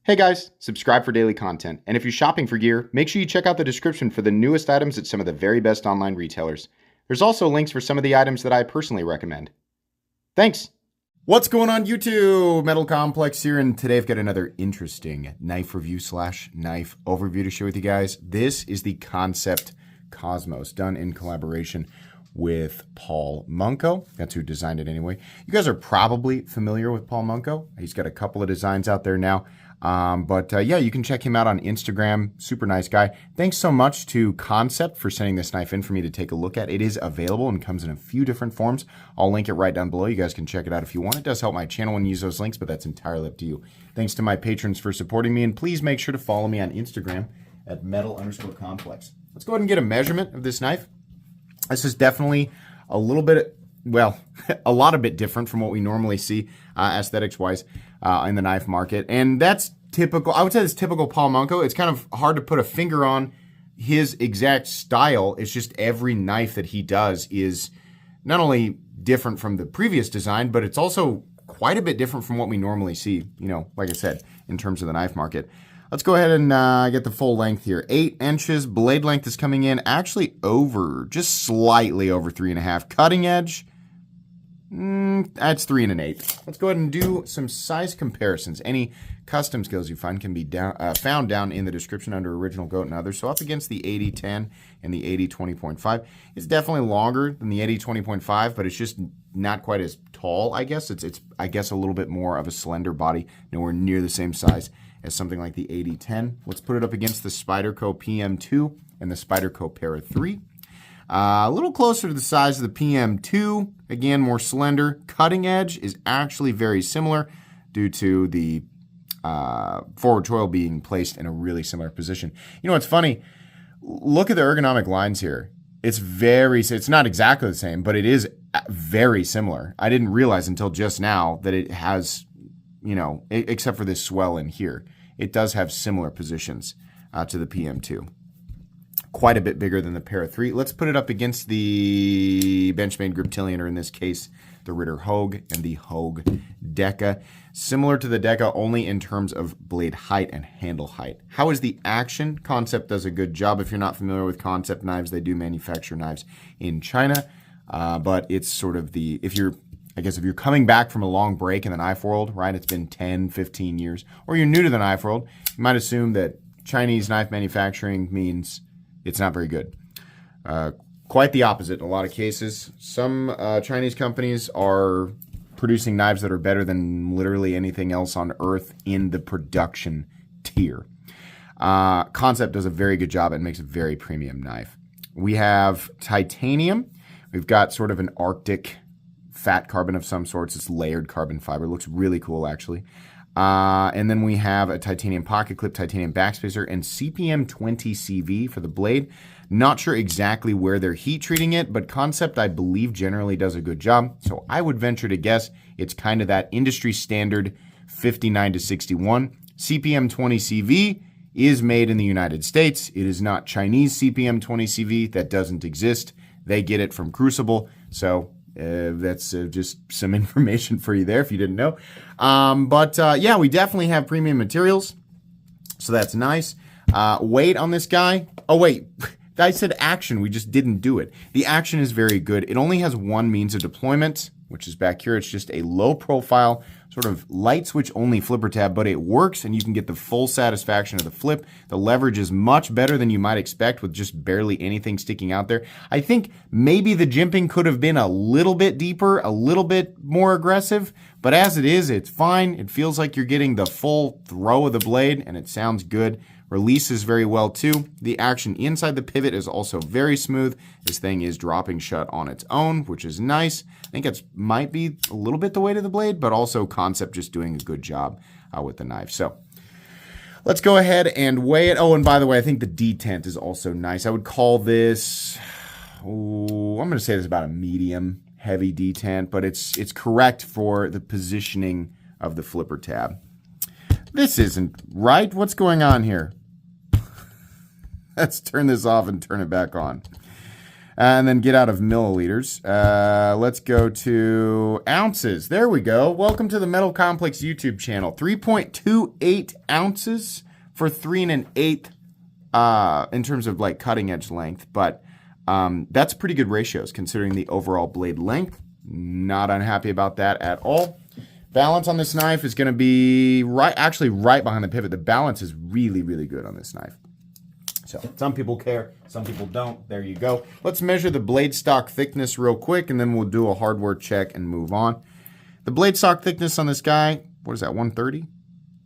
Hey guys, subscribe for daily content. And if you're shopping for gear, make sure you check out the description for the newest items at some of the very best online retailers. There's also links for some of the items that I personally recommend. Thanks! What's going on YouTube? Metal Complex here, and today I've got another interesting knife review / knife overview to share with you guys. This is the Kansept Cosmos, done in collaboration with Paul Munko. That's who designed it anyway. You guys are probably familiar with Paul Munko. He's got a couple of designs out there now. Yeah, you can check him out on Instagram. Super nice guy. Thanks so much to Kansept for sending this knife in for me to take a look at. It is available and comes in a few different forms. I'll link it right down below. You guys can check it out if you want. It does help my channel when you use those links, but that's entirely up to you. Thanks to my patrons for supporting me, and please make sure to follow me on Instagram at metal_complex. Let's go ahead and get a measurement of this knife. This is definitely a little bit, well, a lot of bit different from what we normally see aesthetics-wise in the knife market. And that's typical. I would say it's typical Paul Munko. It's kind of hard to put a finger on his exact style. It's just every knife that he does is not only different from the previous design, but it's also quite a bit different from what we normally see, you know, like I said, in terms of the knife market. Let's go ahead and get the full length here. 8 inches. Blade length is coming in actually over, just slightly over 3.5. Cutting edge, that's 3 1/8. Let's go ahead and do some size comparisons. Any custom skills you find can be found down in the description under Original Goat and others. So up against the 80-10 and the 80-20.5. It's definitely longer than the 80-20.5, but it's just not quite as tall, I guess. It's I guess a little bit more of a slender body, nowhere near the same size as something like the 80-10. Let's put it up against the Spyderco PM2 and the Spyderco Para 3. A little closer to the size of the PM2. Again, more slender. Cutting edge is actually very similar due to the forward choil being placed in a really similar position. You know what's funny? Look at the ergonomic lines here. It's not exactly the same, but it is very similar. I didn't realize until just now that it has, you know, except for this swell in here, it does have similar positions to the PM2. Quite a bit bigger than the Para 3. Let's put it up against the Benchmade Griptilian, or in this case, the Ritter Hogue and the Hogue Deca. Similar to the Deca, only in terms of blade height and handle height. How is the action? Kansept does a good job. If you're not familiar with Kansept knives, they do manufacture knives in China. But it's sort of the, if you're coming back from a long break in the knife world, right? It's been 10, 15 years, or you're new to the knife world, you might assume that Chinese knife manufacturing means it's not very good. Quite the opposite in a lot of cases. Some Chinese companies are producing knives that are better than literally anything else on earth in the production tier. Kansept does a very good job and makes a very premium knife. We have titanium. We've got sort of an Arctic fat carbon of some sorts. It's layered carbon fiber. It looks really cool, actually. And then we have a titanium pocket clip, titanium backspacer, and CPM 20 CV for the blade. Not sure exactly where they're heat treating it, but Kansept, I believe, generally does a good job. So I would venture to guess it's kind of that industry standard 59 to 61. CPM 20 CV is made in the United States. It is not Chinese CPM 20 CV. That doesn't exist. They get it from Crucible. So that's just some information for you there if you didn't know. Yeah, we definitely have premium materials, so that's nice. Weight on this guy. Oh, wait. I said action. We just didn't do it. The action is very good. It only has one means of deployment, which is back here. It's just a low profile, sort of light switch only flipper tab, but it works and you can get the full satisfaction of the flip. The leverage is much better than you might expect with just barely anything sticking out there. I think maybe the jimping could have been a little bit deeper, a little bit more aggressive, but as it is, it's fine. It feels like you're getting the full throw of the blade and it sounds good. Releases very well too. The action inside the pivot is also very smooth. This thing is dropping shut on its own, which is nice. I think it might be a little bit the weight of the blade, but also Kansept just doing a good job with the knife. So let's go ahead and weigh it. Oh, and by the way, I think the detent is also nice. I would call this, I'm going to say this is about a medium heavy detent, but it's correct for the positioning of the flipper tab. This isn't right. What's going on here? Let's turn this off and turn it back on. And then get out of milliliters. Let's go to ounces. There we go. Welcome to the Metal Complex YouTube channel. 3.28 ounces for 3 1/8 in terms of like cutting edge length. But that's pretty good ratios considering the overall blade length. Not unhappy about that at all. Balance on this knife is going to be actually right behind the pivot. The balance is really, really good on this knife. So some people care, some people don't. There you go. Let's measure the blade stock thickness real quick, and then we'll do a hardware check and move on. The blade stock thickness on this guy, what is that, 130?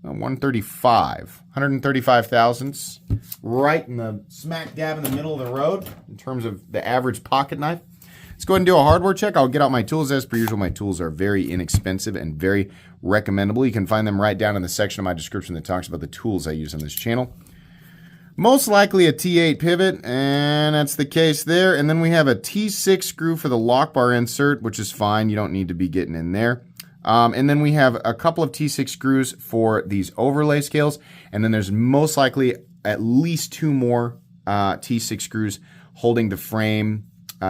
135. 135 thousandths. Right in the smack dab in the middle of the road in terms of the average pocket knife. Let's go ahead and do a hardware check. I'll get out my tools. As per usual, my tools are very inexpensive and very recommendable. You can find them right down in the section of my description that talks about the tools I use on this channel. Most likely a T8 pivot, and that's the case there. And then we have a T6 screw for the lock bar insert, which is fine. You don't need to be getting in there. And then we have a couple of T6 screws for these overlay scales. And then there's most likely at least 2 more T6 screws holding the frame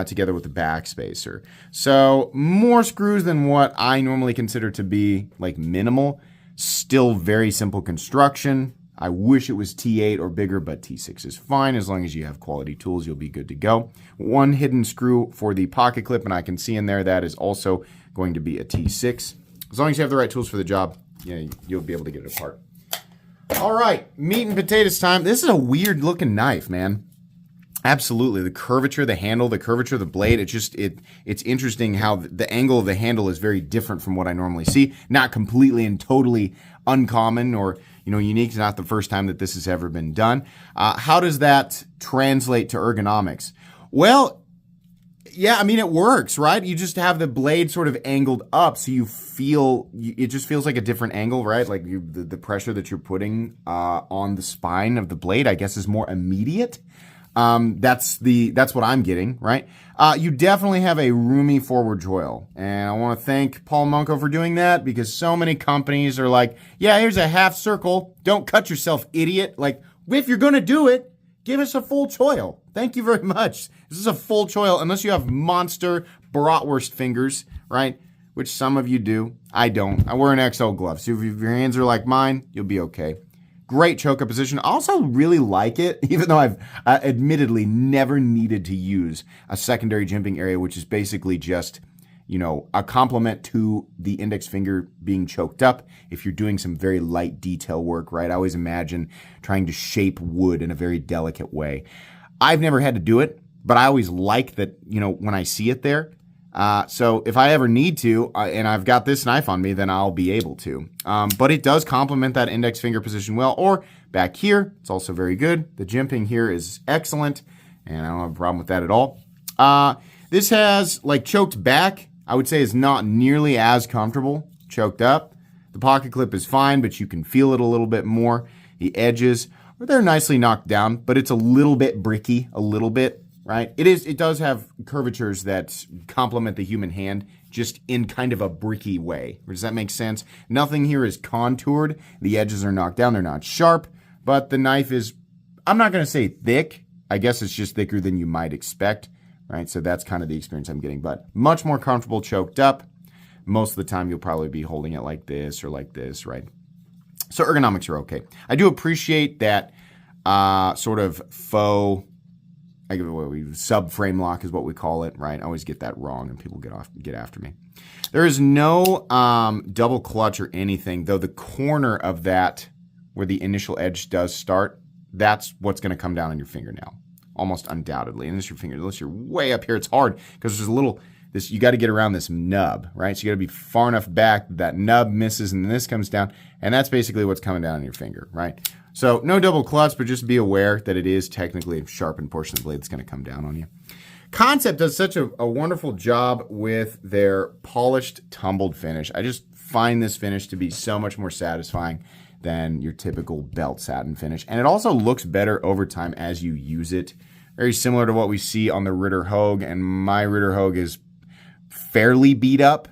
together with the backspacer. So more screws than what I normally consider to be like minimal. Still very simple construction. I wish it was T8 or bigger, but T6 is fine. As long as you have quality tools, you'll be good to go. 1 hidden screw for the pocket clip, and I can see in there that is also going to be a T6. As long as you have the right tools for the job, yeah, you'll be able to get it apart. All right, meat and potatoes time. This is a weird looking knife, man. Absolutely. The curvature of the handle, the curvature of the blade, it's interesting how the angle of the handle is very different from what I normally see. Not completely and totally uncommon or unique. It's not the first time that this has ever been done. How does that translate to ergonomics? Well, yeah, I mean, it works, right? You just have the blade sort of angled up, so it just feels like a different angle, right? Like the pressure that you're putting on the spine of the blade, I guess, is more immediate. That's what I'm getting, right? You definitely have a roomy forward joil. And I want to thank Paul Munko for doing that because so many companies are like, yeah, here's a half circle. Don't cut yourself, idiot. Like, if you're going to do it, give us a full choil. Thank you very much. This is a full choil unless you have monster bratwurst fingers, right? Which some of you do. I don't. I wear an XL glove. So if your hands are like mine, you'll be okay. Great choke-up position. I also really like it, even though I've admittedly never needed to use a secondary jimping area, which is basically just, a complement to the index finger being choked up if you're doing some very light detail work, right? I always imagine trying to shape wood in a very delicate way. I've never had to do it, but I always like that, when I see it there. So if I ever need to, and I've got this knife on me, then I'll be able to. But it does complement that index finger position well. Or back here, it's also very good. The jimping here is excellent, and I don't have a problem with that at all. This has, choked back, I would say is not nearly as comfortable choked up. The pocket clip is fine, but you can feel it a little bit more. The edges, they're nicely knocked down, but it's a little bit bricky, a little bit. Right? It does have curvatures that complement the human hand just in kind of a bricky way. Does that make sense? Nothing here is contoured. The edges are knocked down. They're not sharp, but the knife is, I'm not going to say thick. I guess it's just thicker than you might expect, right? So that's kind of the experience I'm getting, but much more comfortable choked up. Most of the time you'll probably be holding it like this or like this, right? So ergonomics are okay. I do appreciate that sort of faux subframe lock is what we call it, right? I always get that wrong and people get after me. There is no double clutch or anything, though the corner of that where the initial edge does start, that's what's going to come down on your fingernail, almost undoubtedly. Unless you're way up here, it's hard because there's a little, you got to get around this nub, right? So you got to be far enough back that nub misses and then this comes down, and that's basically what's coming down on your finger, right? So no double clutch, but just be aware that it is technically a sharpened portion of the blade that's going to come down on you. Kansept does such a wonderful job with their polished tumbled finish. I just find this finish to be so much more satisfying than your typical belt satin finish. And it also looks better over time as you use it. Very similar to what we see on the Ritter Hogue, and my Ritter Hogue is fairly beat up.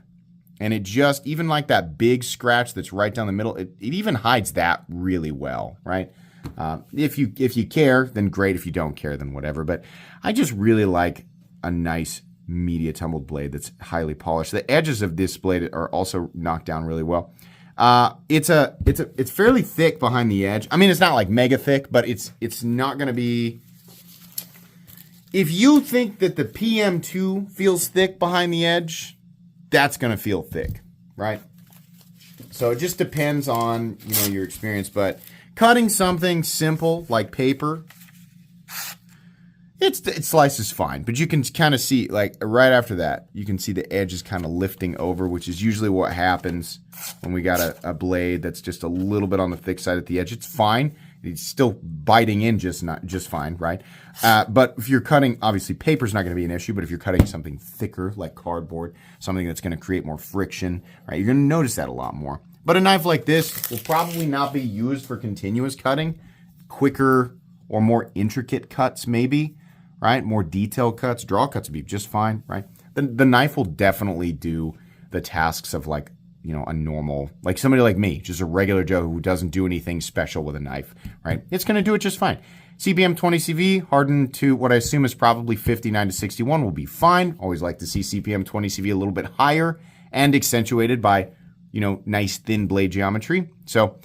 And it just, even like that big scratch that's right down the middle, it even hides that really well, right? If you care, then great. If you don't care, then whatever. But I just really like a nice media tumbled blade that's highly polished. The edges of this blade are also knocked down really well. It's fairly thick behind the edge. I mean, it's not like mega thick, but it's not going to be. If you think that the PM2 feels thick behind the edge, that's going to feel thick, right? So it just depends on, your experience, but cutting something simple like paper, it slices fine, but you can kind of see, like right after that, you can see the edge is kind of lifting over, which is usually what happens when we got a blade that's just a little bit on the thick side at the edge. It's fine. It's still biting in just fine, right? But if you're cutting, obviously paper's not going to be an issue, but if you're cutting something thicker like cardboard, something that's going to create more friction, right, you're going to notice that a lot more. But a knife like this will probably not be used for continuous cutting. Quicker or more intricate cuts maybe, right? More detailed cuts, draw cuts would be just fine, right? The knife will definitely do the tasks of like, a normal, like somebody like me, just a regular Joe who doesn't do anything special with a knife, right? It's going to do it just fine. CPM 20CV hardened to what I assume is probably 59 to 61 will be fine. Always like to see CPM 20CV a little bit higher and accentuated by, nice thin blade geometry. So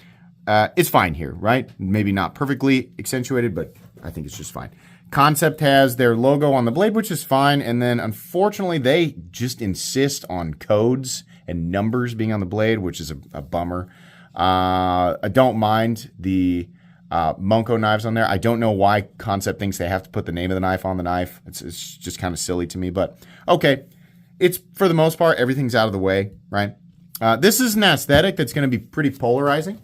it's fine here, right? Maybe not perfectly accentuated, but I think it's just fine. Kansept has their logo on the blade, which is fine. And then unfortunately, they just insist on codes and numbers being on the blade, which is a bummer. I don't mind the Monko knives on there. I don't know why Kansept thinks they have to put the name of the knife on the knife. It's just kind of silly to me, but okay. It's, for the most part, everything's out of the way, right? This is an aesthetic that's going to be pretty polarizing.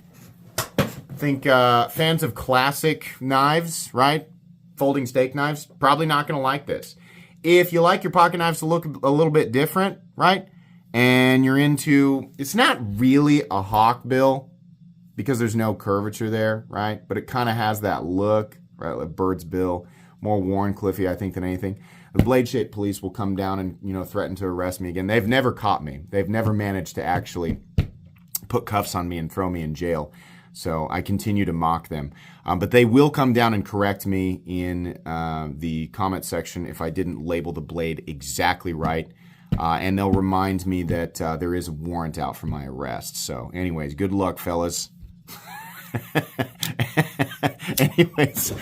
I think fans of classic knives, right? Folding steak knives, probably not going to like this. If you like your pocket knives to look a little bit different, right? And you're into, it's not really a hawk bill because there's no curvature there, right? But it kind of has that look, right? Like bird's bill, more Warncliffey, I think, than anything. The blade-shaped police will come down and, threaten to arrest me again. They've never caught me. They've never managed to actually put cuffs on me and throw me in jail. So I continue to mock them. But they will come down and correct me in the comment section if I didn't label the blade exactly right. And they'll remind me that there is a warrant out for my arrest. So anyways, good luck, fellas. Anyways,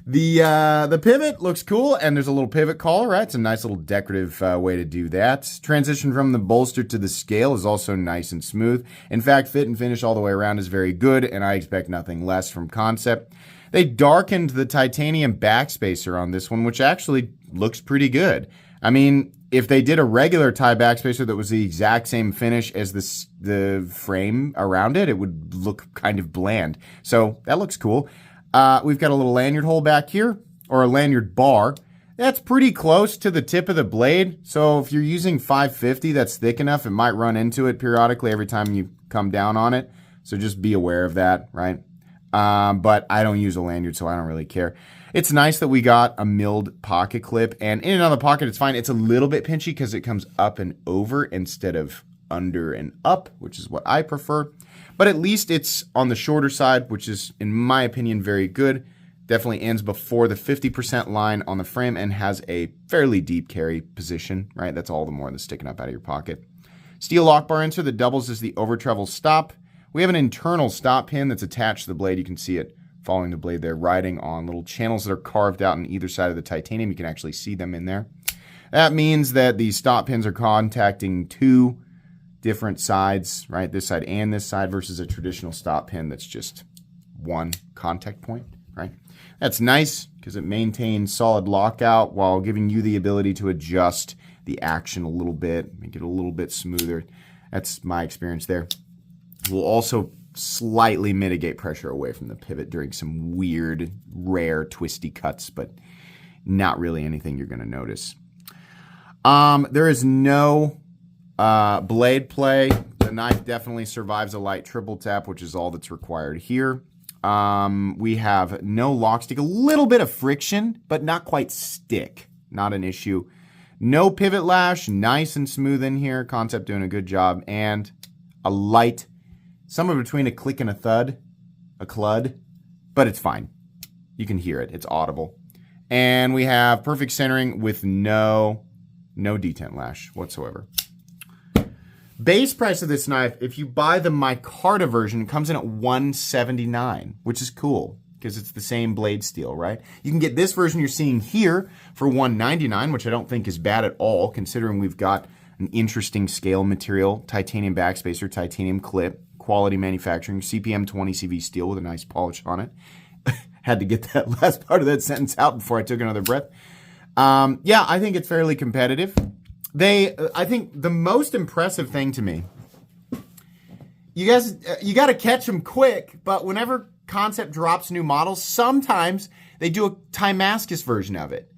the pivot looks cool, and there's a little pivot collar, right? It's a nice little decorative way to do that. Transition from the bolster to the scale is also nice and smooth. In fact, fit and finish all the way around is very good, and I expect nothing less from Kansept. They darkened the titanium backspacer on this one, which actually looks pretty good. I mean, if they did a regular tie backspacer that was the exact same finish as the frame around it, it would look kind of bland. So that looks cool. We've got a little lanyard hole back here, or a lanyard bar. That's pretty close to the tip of the blade. So if you're using 550, that's thick enough. It might run into it periodically every time you come down on it. So just be aware of that, right? But I don't use a lanyard, so I don't really care. It's nice that we got a milled pocket clip, and in and out of the pocket, it's fine. It's a little bit pinchy because it comes up and over instead of under and up, which is what I prefer. But at least it's on the shorter side, which is, in my opinion, very good. Definitely ends before the 50% line on the frame and has a fairly deep carry position, right? That's all the more than sticking up out of your pocket. Steel lock bar insert that doubles as the over travel stop. We have an internal stop pin that's attached to the blade. You can see it following the blade there, riding on little channels that are carved out on either side of the titanium. You can actually see them in there. That means that the stop pins are contacting two different sides, right? This side and this side versus a traditional stop pin that's just one contact point, right? That's nice because it maintains solid lockout while giving you the ability to adjust the action a little bit, make it a little bit smoother. That's my experience there. We'll also slightly mitigate pressure away from the pivot during some weird, rare, twisty cuts, but not really anything you're going to notice. There is no blade play. The knife definitely survives a light triple tap, which is all that's required here. We have no lock stick, a little bit of friction, but not quite stick. Not an issue. No pivot lash, nice and smooth in here. Kansept doing a good job. And a light, somewhere between a click and a thud, a clud, but it's fine. You can hear it. It's audible. And we have perfect centering with no detent lash whatsoever. Base price of this knife, if you buy the micarta version, comes in at $179, which is cool because it's the same blade steel, right? You can get this version you're seeing here for $199, which I don't think is bad at all, considering we've got an interesting scale material, titanium backspacer, titanium clip, quality manufacturing, CPM 20 CV steel with a nice polish on it. Had to get that last part of that sentence out before I took another breath. Yeah, I think it's fairly competitive. I think the most impressive thing to me, you guys, you got to catch them quick, but whenever Kansept drops new models, sometimes they do a Timascus version of it.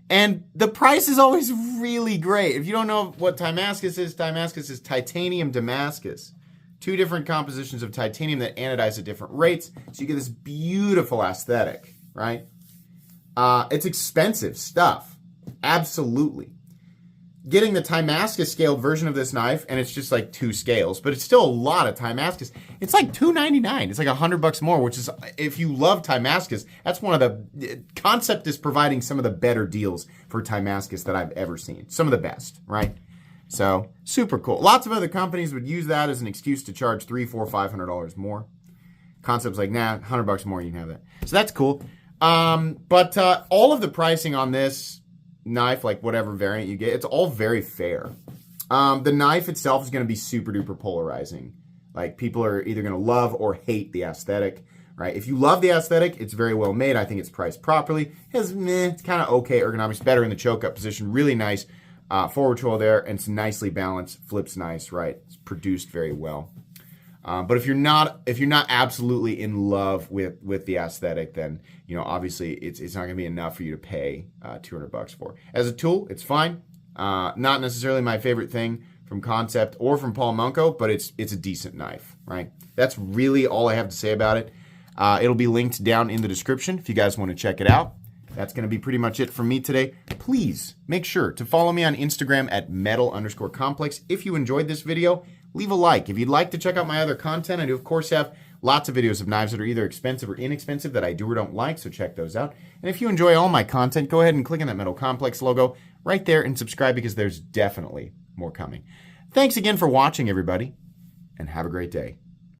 And the price is always really great. If you don't know what Timascus is titanium Damascus. 2 different compositions of titanium that anodize at different rates, so you get this beautiful aesthetic, right? It's expensive stuff, absolutely. Getting the Timascus scaled version of this knife, and it's just like 2 scales, but it's still a lot of Timascus. It's like $299. It's like $100 more, which is, if you love Timascus, that's one of the, Kansept is providing some of the better deals for Timascus that I've ever seen. Some of the best, right? So, super cool. Lots of other companies would use that as an excuse to charge $300, $400, $500 more. Kansept's like, nah, $100 more, you can have that. So that's cool. But all of the pricing on this knife, like whatever variant you get, it's all very fair. The knife itself is going to be super duper polarizing. Like, people are either going to love or hate the aesthetic, right? If you love the aesthetic, it's very well made. I think it's priced properly. It's kind of okay ergonomics, better in the choke up position, really nice. Forward choil there, and it's nicely balanced, flips nice, right? It's produced very well. But if you're not absolutely in love with the aesthetic, then obviously it's not going to be enough for you to pay $200 for. As a tool, it's fine. Not necessarily my favorite thing from Kansept or from Paul Munko, but it's a decent knife, right? That's really all I have to say about it. It'll be linked down in the description if you guys want to check it out. That's going to be pretty much it from me today. Please make sure to follow me on Instagram at metal_complex. If you enjoyed this video, leave a like. If you'd like to check out my other content, I do, of course, have lots of videos of knives that are either expensive or inexpensive that I do or don't like, so check those out. And if you enjoy all my content, go ahead and click on that Metal Complex logo right there and subscribe, because there's definitely more coming. Thanks again for watching, everybody, and have a great day.